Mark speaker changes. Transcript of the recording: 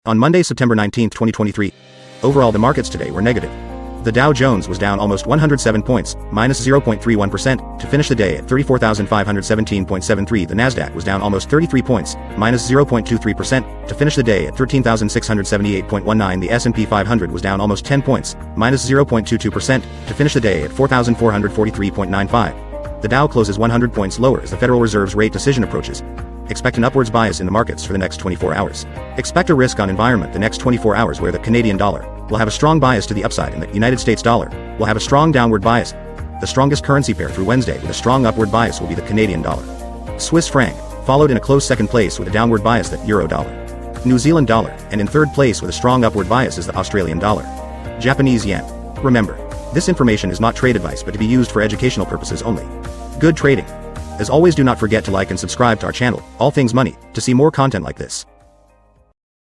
Speaker 1: On Monday, September 19, 2023, overall the markets today were negative. The Dow Jones was down almost 107 points, minus 0.31%, to finish the day at 34,517.73. The NASDAQ was down almost 33 points, minus 0.23%, to finish the day at 13,678.19. The S&P 500 was down almost 10 points, minus 0.22%, to finish the day at 4,443.95. The Dow closes 100 points lower as the Federal Reserve's rate decision approaches. Expect an upwards bias in the markets for the next 24 hours. Expect a risk on environment the next 24 hours where the Canadian dollar will have a strong bias to the upside and the United States dollar will have a strong downward bias. The strongest currency pair through Wednesday with a strong upward bias will be the Canadian dollar. Swiss franc, followed in a close second place with a downward bias the Euro dollar. New Zealand dollar, and in third place with a strong upward bias is the Australian dollar. Japanese yen. Remember, this information is not trade advice but to be used for educational purposes only. Good trading. As always, do not forget to like and subscribe to our channel, All Things Money, to see more content like this.